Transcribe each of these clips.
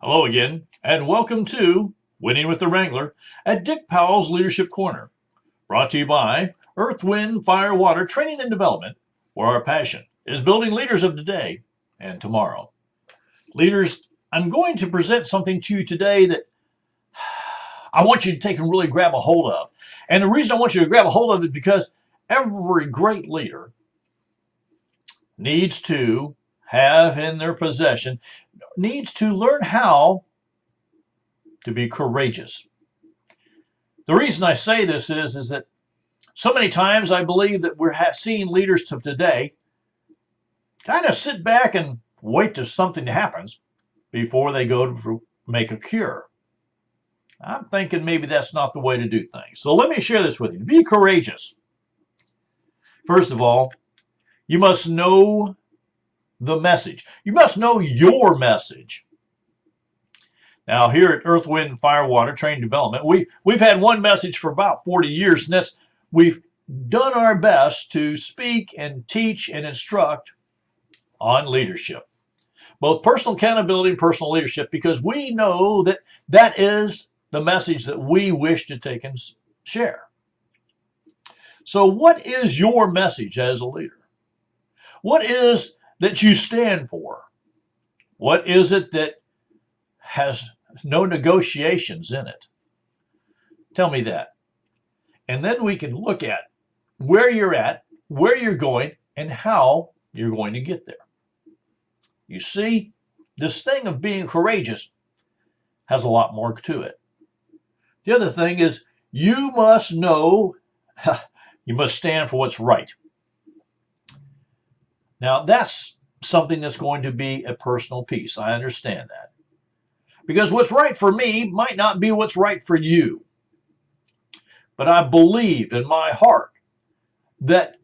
Hello again, and welcome to Winning with the Wrangler at Dick Powell's Leadership Corner, brought to you by Earth, Wind, Fire, Water Training and Development, where our passion is building leaders of today and tomorrow. Leaders, I'm going to present something to you today that I want you to take and really grab a hold of. And the reason I want you to grab a hold of it is because every great leader needs to have in their possession, needs to learn how to be courageous. The reason I say this is that so many times I believe that we're seeing leaders of today kind of sit back and wait till something happens before they go to make a cure. I'm thinking maybe that's not the way to do things. So let me share this with you. Be courageous. First of all, you must know the message. You must know your message. Now, here at Earth, Wind, Fire, Water Training Development, we've had one message for about 40 years, and that's we've done our best to speak and teach and instruct on leadership, both personal accountability and personal leadership, because we know that that is the message that we wish to take and share. So what is your message as a leader? What is that you stand for? What is it that has no negotiations in it? Tell me that. And then we can look at where you're at, where you're going, and how you're going to get there. You see, this thing of being courageous has a lot more to it. The other thing is you must know, you must stand for what's right. Now, that's something that's going to be a personal piece. I understand that. Because what's right for me might not be what's right for you. But I believe in my heart that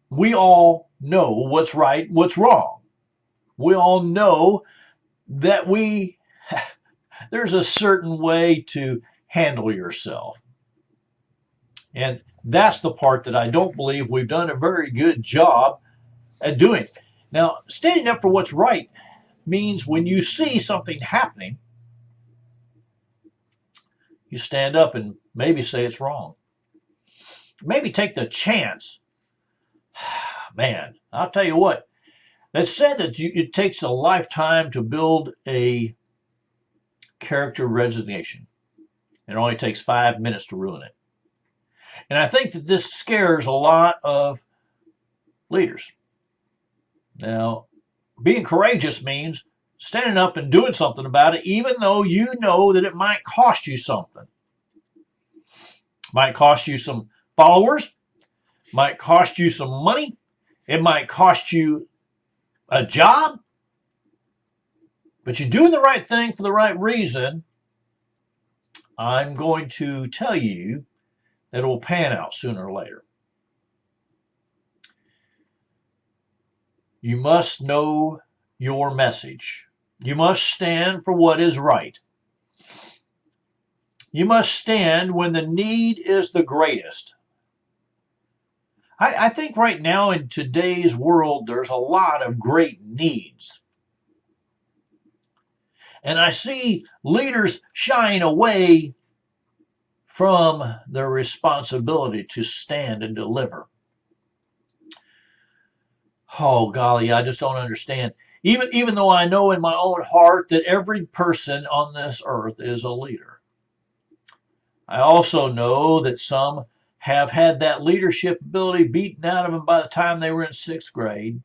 we all know what's right, what's wrong. We all know that there's a certain way to handle yourself. And that's the part that I don't believe we've done a very good job at doing. Now, standing up for what's right means when you see something happening, you stand up and maybe say it's wrong. Maybe take the chance. Man, I'll tell you what, it's said that it takes a lifetime to build a character resignation. It only takes 5 minutes to ruin it. And I think that this scares a lot of leaders. Now, being courageous means standing up and doing something about it, even though you know that it might cost you something. It might cost you some followers, might cost you some money, it might cost you a job, but you're doing the right thing for the right reason. I'm going to tell you that it will pan out sooner or later. You must know your message. You must stand for what is right. You must stand when the need is the greatest. I think right now in today's world, there's a lot of great needs. And I see leaders shying away from their responsibility to stand and deliver. Oh, golly, I just don't understand. Even though I know in my own heart that every person on this earth is a leader. I also know that some have had that leadership ability beaten out of them by the time they were in 6th grade.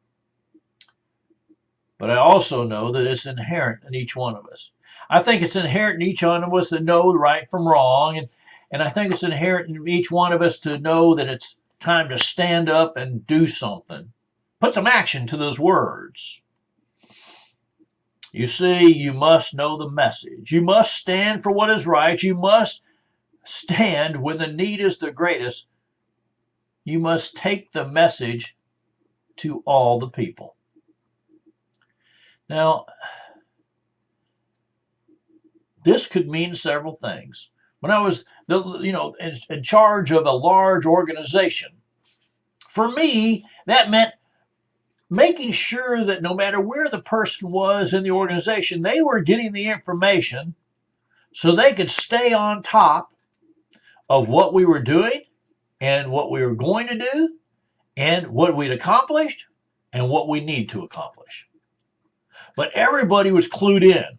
But I also know that it's inherent in each one of us. I think it's inherent in each one of us to know right from wrong. And I think it's inherent in each one of us to know that it's time to stand up and do something. Put some action to those words. You see, you must know the message. You must stand for what is right. You must stand when the need is the greatest. You must take the message to all the people. Now, this could mean several things. When I was, in charge of a large organization, for me, that meant making sure that no matter where the person was in the organization, they were getting the information so they could stay on top of what we were doing and what we were going to do and what we'd accomplished and what we need to accomplish. But everybody was clued in.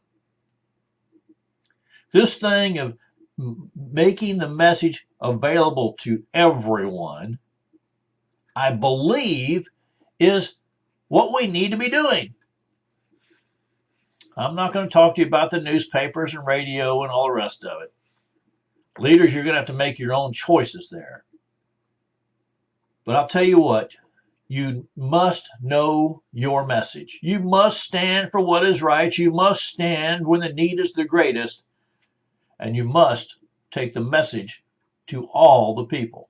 This thing of making the message available to everyone, I believe, is what we need to be doing. I'm not going to talk to you about the newspapers and radio and all the rest of it. Leaders, you're going to have to make your own choices there. But I'll tell you what, you must know your message. You must stand for what is right. You must stand when the need is the greatest. And you must take the message to all the people.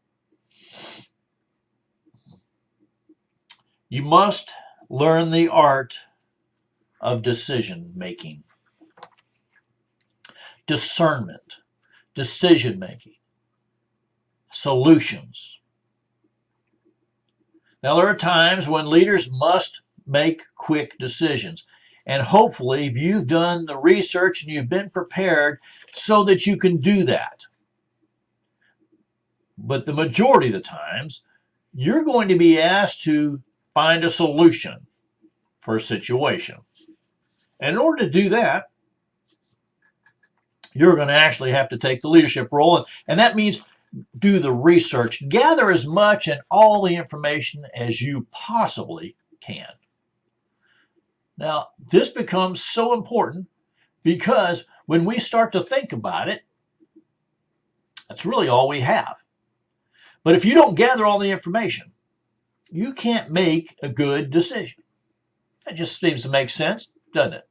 You must learn the art of decision making, discernment, decision making, solutions. Now, there are times when leaders must make quick decisions. And hopefully, you've done the research and you've been prepared so that you can do that. But the majority of the times, you're going to be asked to find a solution for a situation. And in order to do that, you're going to actually have to take the leadership role. And that means do the research. Gather as much and all the information as you possibly can. Now, this becomes so important because when we start to think about it, that's really all we have. But if you don't gather all the information, you can't make a good decision. That just seems to make sense, doesn't it?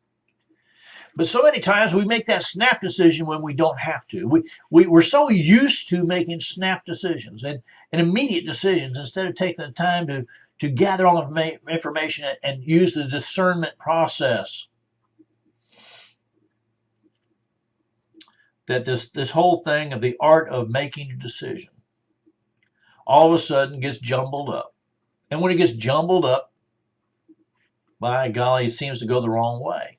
But so many times we make that snap decision when we don't have to. We're so used to making snap decisions and immediate decisions instead of taking the time to gather all the information and use the discernment process. That this whole thing of the art of making a decision all of a sudden gets jumbled up. And when it gets jumbled up, by golly, it seems to go the wrong way.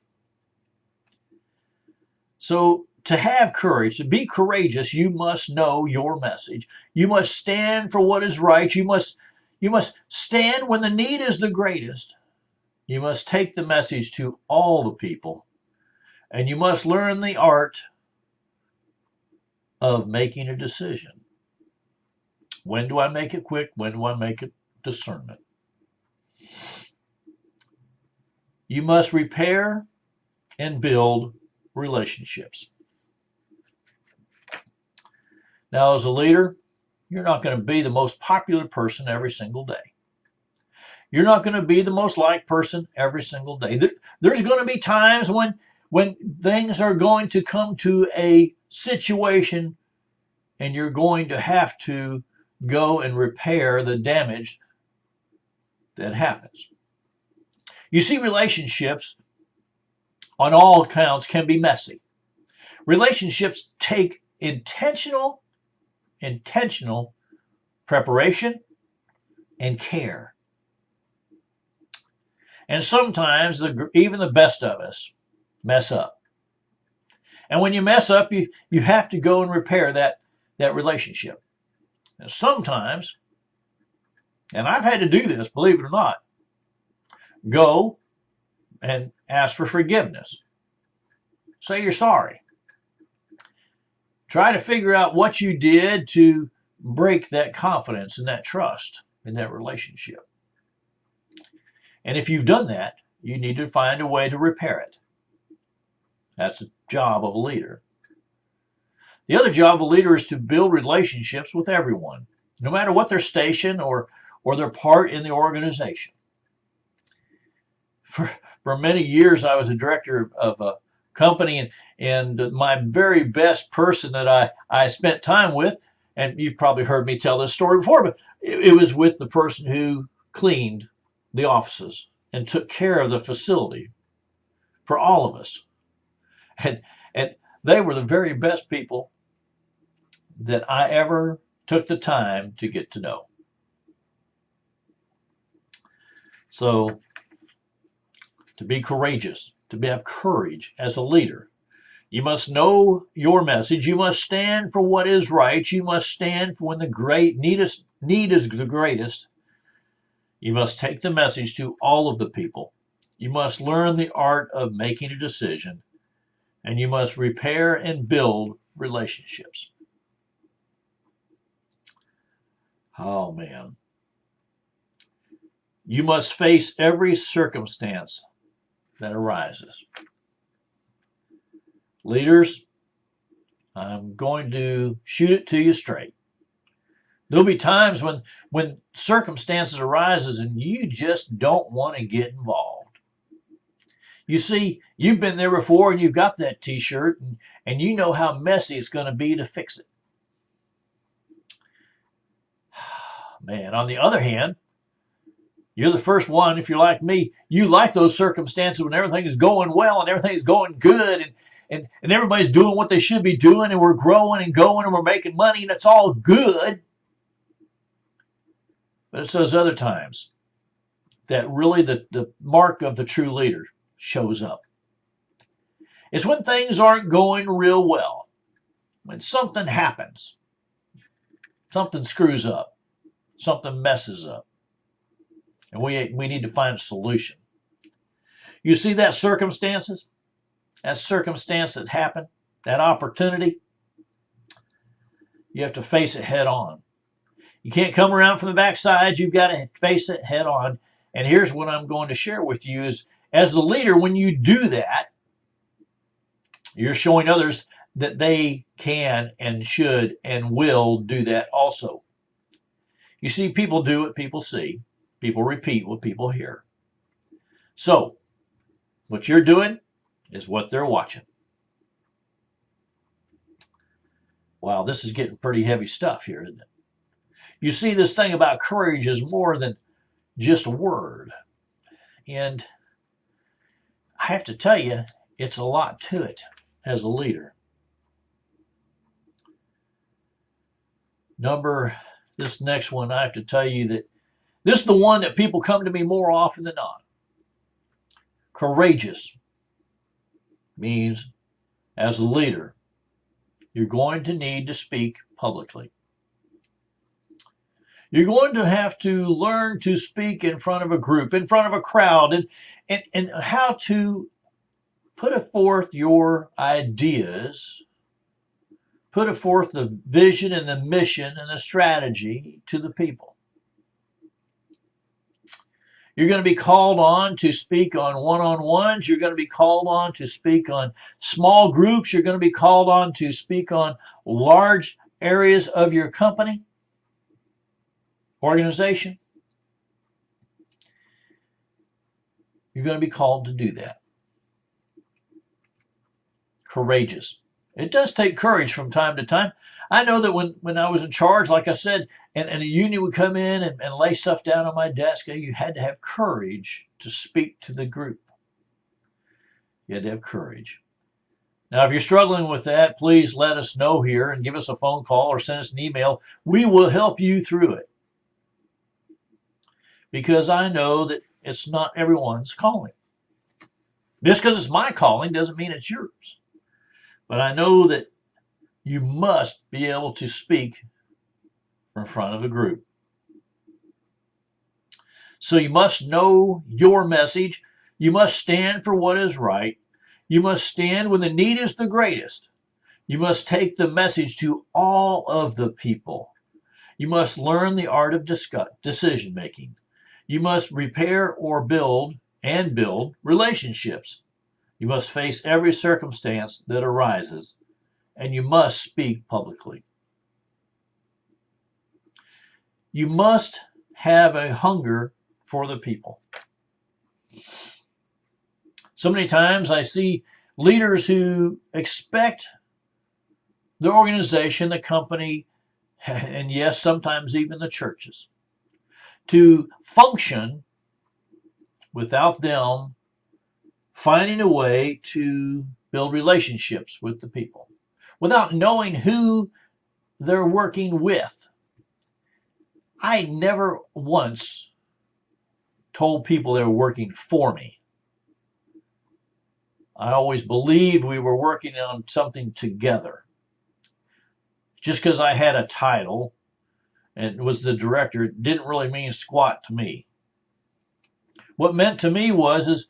So to have courage, to be courageous, you must know your message. You must stand for what is right. You must stand when the need is the greatest. You must take the message to all the people. And you must learn the art of making a decision. When do I make it quick? When do I make it discernment? You must repair and build relationships. Now, as a leader, you're not going to be the most popular person every single day. You're not going to be the most liked person every single day. There's going to be times when things are going to come to a situation and you're going to have to go and repair the damage that happens. You see, relationships on all accounts can be messy. Relationships take intentional preparation and care. And sometimes even the best of us mess up. And when you mess up, you have to go and repair that relationship. And sometimes, and I've had to do this, believe it or not, go and ask for forgiveness. Say you're sorry. Try to figure out what you did to break that confidence and that trust in that relationship. And if you've done that, you need to find a way to repair it. That's the job of a leader. The other job of a leader is to build relationships with everyone, no matter what their station or their part in the organization. For many years, I was a director of a company, and my very best person that I spent time with, and you've probably heard me tell this story before, but it was with the person who cleaned the offices and took care of the facility for all of us. And they were the very best people that I ever took the time to get to know. So to be courageous, to have courage as a leader, you must know your message. You must stand for what is right. You must stand for when the need is the greatest. You must take the message to all of the people. You must learn the art of making a decision, and you must repair and build relationships. Oh, man. You must face every circumstance that arises. Leaders, I'm going to shoot it to you straight. There'll be times when circumstances arises and you just don't want to get involved. You see, you've been there before and you've got that t-shirt and you know how messy it's going to be to fix it. Man, on the other hand, you're the first one, if you're like me, you like those circumstances when everything is going well and everything is going good and everybody's doing what they should be doing and we're growing and going and we're making money and it's all good. But it's those other times that really the mark of the true leader shows up. It's when things aren't going real well, when something happens, something screws up, something messes up, and we need to find a solution. You see that circumstance that happened, that opportunity, you have to face it head on. You can't come around from the backside. You've got to face it head on. And here's what I'm going to share with you is, as the leader, when you do that, you're showing others that they can and should and will do that also. You see, people do what people see. People repeat what people hear. So, what you're doing is what they're watching. Wow, this is getting pretty heavy stuff here, isn't it? You see, this thing about courage is more than just a word. And I have to tell you, it's a lot to it as a leader. This next one, I have to tell you that this is the one that people come to me more often than not. Courageous means, as a leader, you're going to need to speak publicly. You're going to have to learn to speak in front of a group, in front of a crowd, and how to put forth your ideas, put forth the vision and the mission and the strategy to the people. You're going to be called on to speak on one-on-ones. You're going to be called on to speak on small groups. You're going to be called on to speak on large areas of your company, organization. You're going to be called to do that. Courageous. It does take courage from time to time. I know that when I was in charge, like I said, and the union would come in and lay stuff down on my desk, you had to have courage to speak to the group. You had to have courage. Now, if you're struggling with that, please let us know here and give us a phone call or send us an email. We will help you through it. Because I know that it's not everyone's calling. Just because it's my calling doesn't mean it's yours. But I know that you must be able to speak in front of a group. So you must know your message. You must stand for what is right. You must stand when the need is the greatest. You must take the message to all of the people. You must learn the art of decision making. You must repair or build relationships. You must face every circumstance that arises, and you must speak publicly. You must have a hunger for the people. So many times I see leaders who expect the organization, the company, and yes, sometimes even the churches, to function without them finding a way to build relationships with the people, without knowing who they're working with. I never once told people they were working for me. I always believed we were working on something together. Just because I had a title and was the director, it didn't really mean squat to me. What meant to me is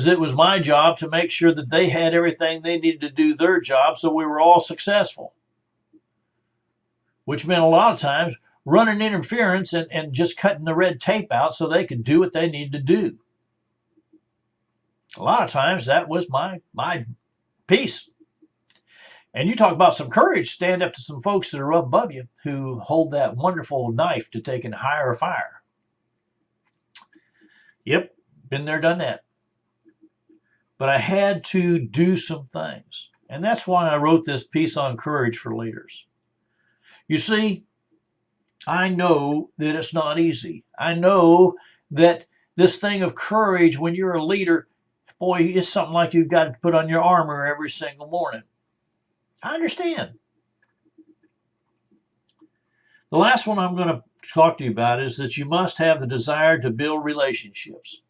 it was my job to make sure that they had everything they needed to do their job so we were all successful. Which meant a lot of times running interference and just cutting the red tape out so they could do what they needed to do. A lot of times that was my piece. And you talk about some courage, stand up to some folks that are above you who hold that wonderful knife to take and higher fire. Yep, been there, done that. But I had to do some things. And that's why I wrote this piece on courage for leaders. You see, I know that it's not easy. I know that this thing of courage, when you're a leader, boy, it's something like you've got to put on your armor every single morning. I understand. The last one I'm going to talk to you about is that you must have the desire to build relationships.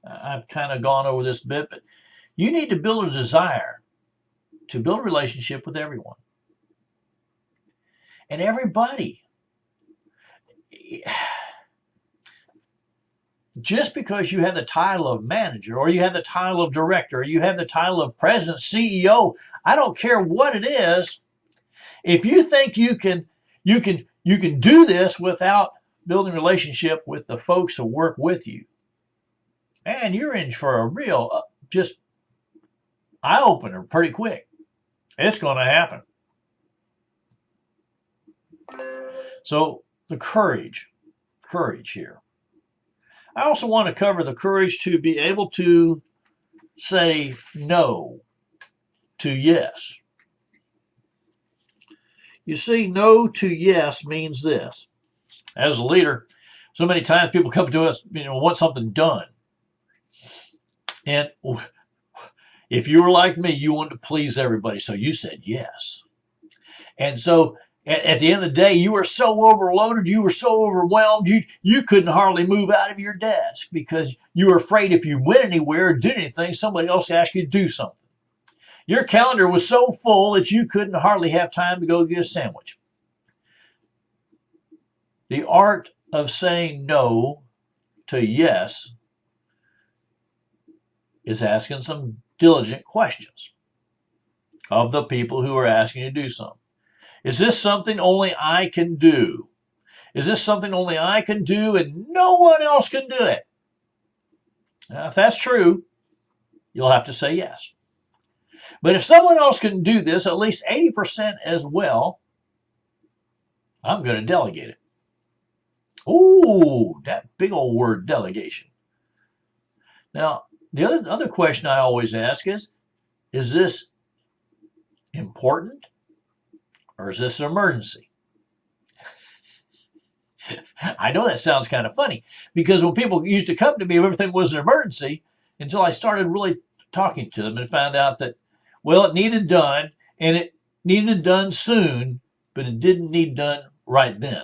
I've kind of gone over this bit, but you need to build a desire to build a relationship with everyone. And everybody. Just because you have the title of manager, or you have the title of director, or you have the title of president, CEO, I don't care what it is. If you think you can do this without building a relationship with the folks who work with you, man, you're in for a real just eye-opener pretty quick. It's going to happen. So the courage here. I also want to cover the courage to be able to say no to yes. You see, no to yes means this. As a leader, so many times people come to us, want something done. And if you were like me, you wanted to please everybody, so you said yes. And so at the end of the day, you were so overloaded, you were so overwhelmed, you couldn't hardly move out of your desk because you were afraid if you went anywhere or did anything, somebody else asked you to do something. Your calendar was so full that you couldn't hardly have time to go get a sandwich. The art of saying no to yes is asking some diligent questions of the people who are asking you to do something. Is this something only I can do? Is this something only I can do and no one else can do it? Now, if that's true, you'll have to say yes. But if someone else can do this, at least 80% as well, I'm going to delegate it. Ooh, that big old word, delegation. Now, the other question I always ask is this important or is this an emergency? I know that sounds kind of funny because when people used to come to me, everything was an emergency until I started really talking to them and found out that, well, it needed done and it needed done soon, but it didn't need done right then.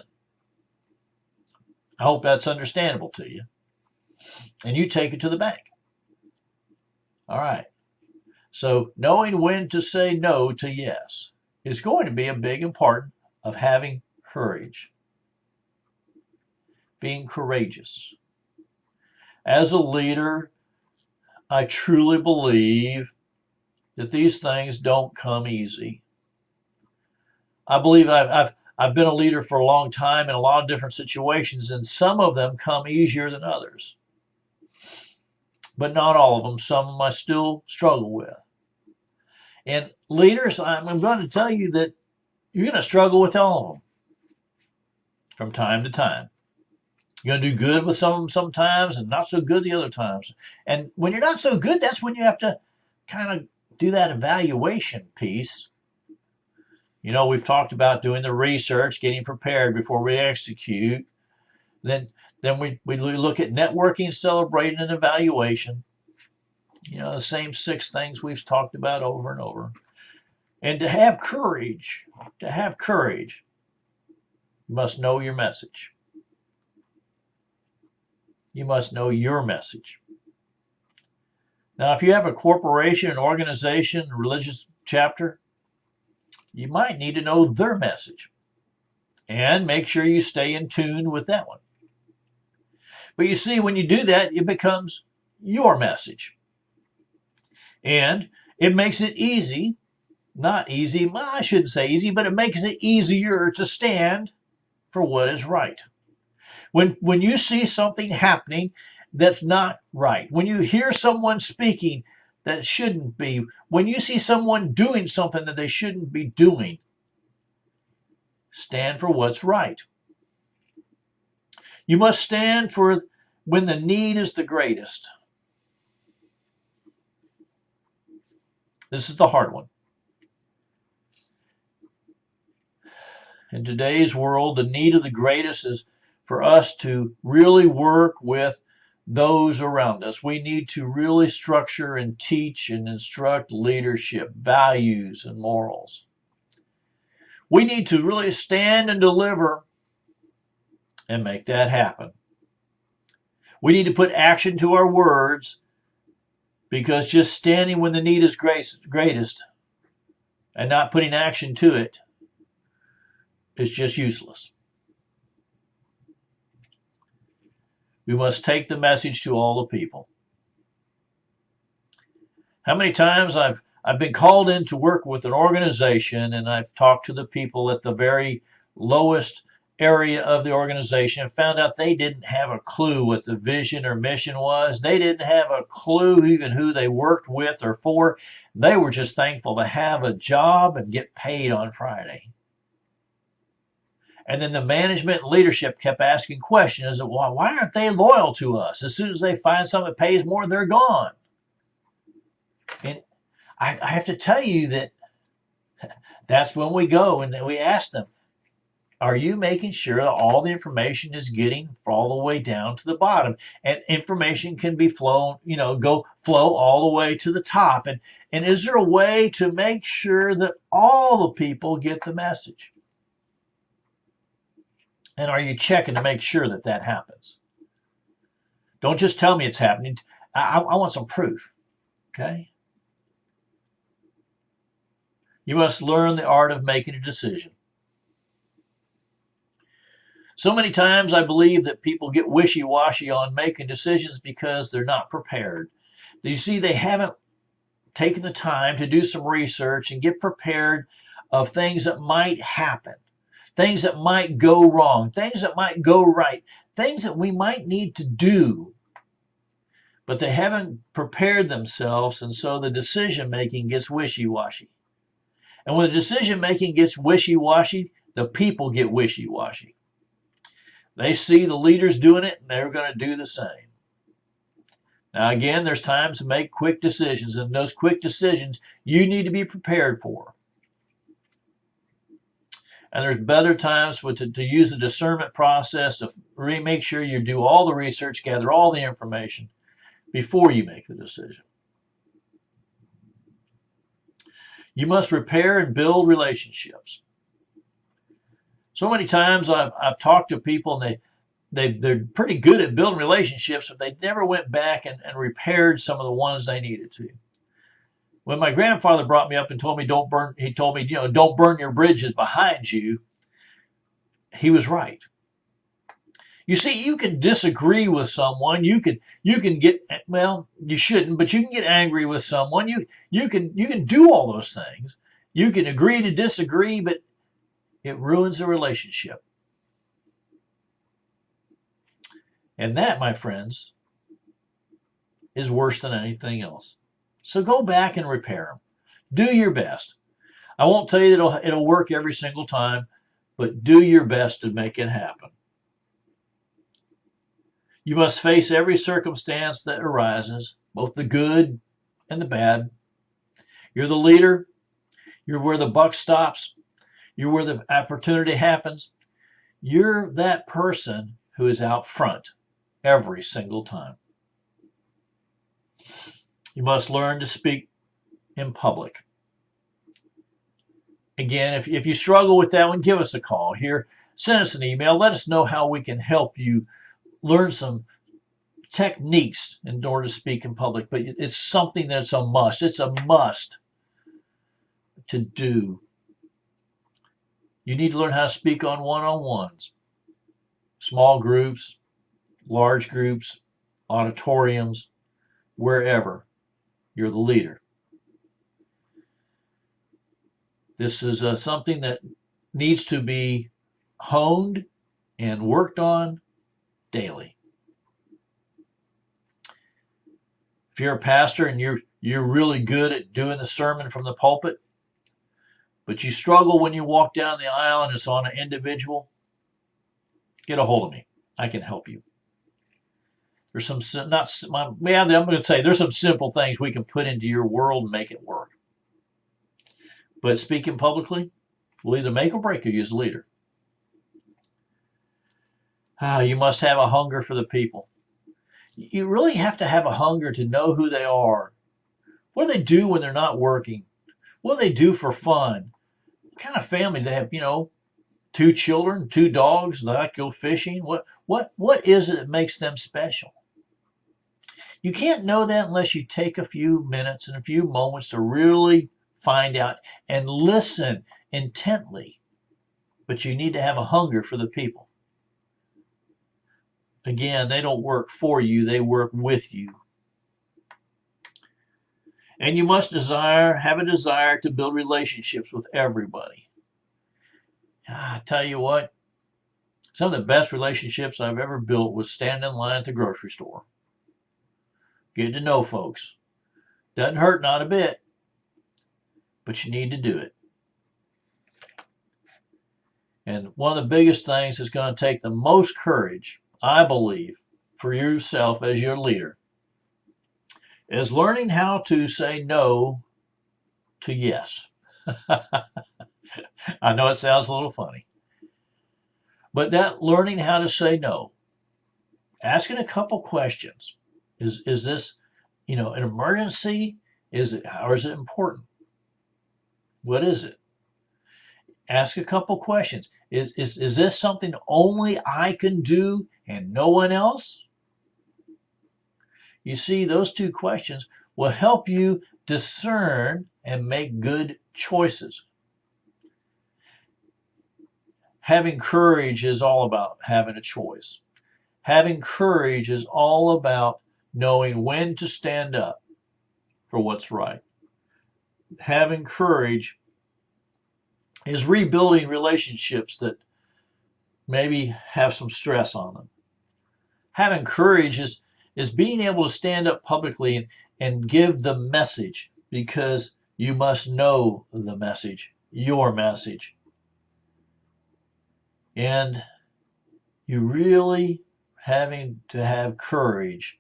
I hope that's understandable to you. And you take it to the bank. All right. So knowing when to say no to yes is going to be a big part of having courage. Being courageous. As a leader, I truly believe that these things don't come easy. I believe I've been a leader for a long time in a lot of different situations, and some of them come easier than others. But not all of them. Some of them I still struggle with. And leaders, I'm going to tell you that you're going to struggle with all of them from time to time. You're going to do good with some of them sometimes and not so good the other times. And when you're not so good, that's when you have to kind of do that evaluation piece. We've talked about doing the research, getting prepared before we execute. Then we look at networking, celebrating, and evaluation. The same 6 things we've talked about over and over. And to have courage, you must know your message. You must know your message. Now, if you have a corporation, an organization, a religious chapter, you might need to know their message and make sure you stay in tune with that one. But you see, when you do that, it becomes your message. And it makes it easy, not easy, well, I shouldn't say easy, but it makes it easier to stand for what is right. When you see something happening that's not right, when you hear someone speaking that shouldn't be, when you see someone doing something that they shouldn't be doing, stand for what's right. You must stand for when the need is the greatest. This is the hard one. In today's world, the need of the greatest is for us to really work with those around us. We need to really structure and teach and instruct leadership, values, and morals. We need to really stand and deliver and make that happen. We need to put action to our words, because just standing when the need is greatest and not putting action to it is just useless. We must take the message to all the people. How many times I've been called in to work with an organization, and I've talked to the people at the very lowest area of the organization and found out they didn't have a clue what the vision or mission was. They didn't have a clue even who they worked with or for. They were just thankful to have a job and get paid on Friday. And then the management and leadership kept asking questions. Why aren't they loyal to us? As soon as they find something that pays more, they're gone. And I have to tell you that that's when we go and we ask them, are you making sure that all the information is getting all the way down to the bottom? And information can be flow all the way to the top. And is there a way to make sure that all the people get the message? And are you checking to make sure that that happens? Don't just tell me it's happening. I want some proof. Okay? You must learn the art of making a decision. So many times I believe that people get wishy-washy on making decisions because they're not prepared. You see, they haven't taken the time to do some research and get prepared of things that might happen, things that might go wrong, things that might go right, things that we might need to do. But they haven't prepared themselves, and so the decision-making gets wishy-washy. And when the decision-making gets wishy-washy, the people get wishy-washy. They see the leaders doing it, and they're going to do the same. Now, again, there's times to make quick decisions, and those quick decisions you need to be prepared for. And there's better times to use the discernment process to really make sure you do all the research, gather all the information before you make the decision. You must repair and build relationships. So many times I've talked to people, and they're pretty good at building relationships, but they never went back and repaired some of the ones they needed to. When my grandfather brought me up and told me don't burn your bridges behind you, he was right. You see, you can disagree with someone. You can get, well, you shouldn't, but you can get angry with someone. You can do all those things. You can agree to disagree, but it ruins the relationship. And that, my friends, is worse than anything else. So go back and repair them. Do your best. I won't tell you that it'll work every single time, but do your best to make it happen. You must face every circumstance that arises, both the good and the bad. You're the leader. You're where the buck stops. You're where the opportunity happens. You're that person who is out front every single time. You must learn to speak in public. Again, if you struggle with that one, give us a call here. Send us an email. Let us know how we can help you learn some techniques in order to speak in public, but it's something that's a must. It's a must to do. You need to learn how to speak on one-on-ones, small groups, large groups, auditoriums, wherever you're the leader. This is something that needs to be honed and worked on daily. If you're a pastor and you're really good at doing the sermon from the pulpit, but you struggle when you walk down the aisle and it's on an individual, get a hold of me. I can help you. There's some I'm going to say there's some simple things we can put into your world and make it work. But speaking publicly will either make or break you as a leader. You must have a hunger for the people. You really have to have a hunger to know who they are. What do they do when they're not working? What do they do for fun? What kind of family do they have? 2 children, 2 dogs, they like to go fishing. What is it that makes them special? You can't know that unless you take a few minutes and a few moments to really find out and listen intently. But you need to have a hunger for the people. Again, they don't work for you, they work with you. And you must have a desire to build relationships with everybody. I tell you what, some of the best relationships I've ever built was standing in line at the grocery store. Getting to know folks. Doesn't hurt, not a bit, but you need to do it. And one of the biggest things that's going to take the most courage, I believe, for yourself as your leader, is learning how to say no to yes. I know it sounds a little funny, but that learning how to say no, asking a couple questions. Is this, an emergency? Or is it important? What is it? Ask a couple questions. Is this something only I can do and no one else? You see, those 2 questions will help you discern and make good choices. Having courage is all about having a choice. Having courage is all about knowing when to stand up for what's right. Having courage is rebuilding relationships that maybe have some stress on them. Having courage is being able to stand up publicly and give the message, because you must know the message, your message. And you really having to have courage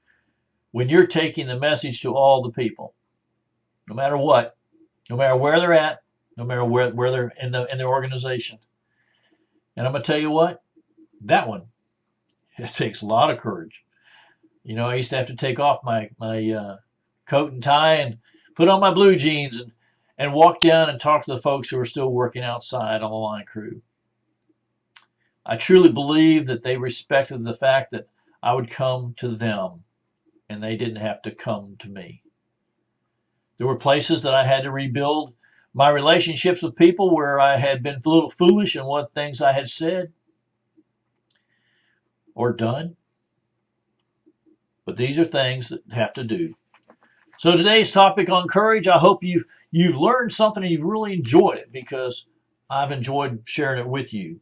when you're taking the message to all the people, no matter what, no matter where they're at, no matter where they're in the organization. And I'm going to tell you what, that one, it takes a lot of courage. I used to have to take off my coat and tie and put on my blue jeans and walk down and talk to the folks who were still working outside on the line crew. I truly believe that they respected the fact that I would come to them and they didn't have to come to me. There were places that I had to rebuild my relationships with people where I had been a little foolish in what things I had said or done. But these are things that have to do. So today's topic on courage, I hope you've learned something and you've really enjoyed it, because I've enjoyed sharing it with you.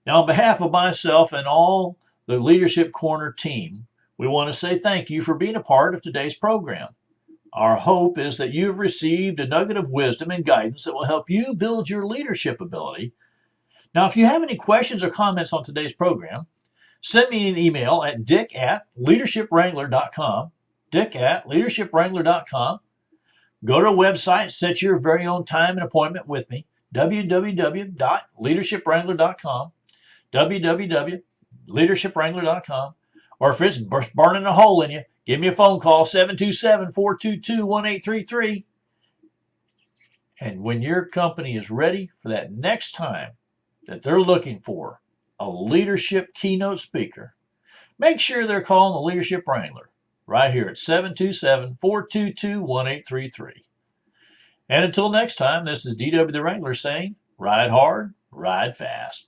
Now, on behalf of myself and all the Leadership Corner team, we want to say thank you for being a part of today's program. Our hope is that you've received a nugget of wisdom and guidance that will help you build your leadership ability. Now, if you have any questions or comments on today's program, send me an email at dick@leadershipwrangler.com, dick@leadershipwrangler.com. Go to a website, set your very own time and appointment with me, www.leadershipwrangler.com, www.leadershipwrangler.com. Or if it's burning a hole in you, give me a phone call, 727-422-1833. And when your company is ready for that next time that they're looking for a leadership keynote speaker, make sure they're calling the Leadership Wrangler right here at 727-422-1833. And until next time, this is DW the Wrangler saying, ride hard, ride fast.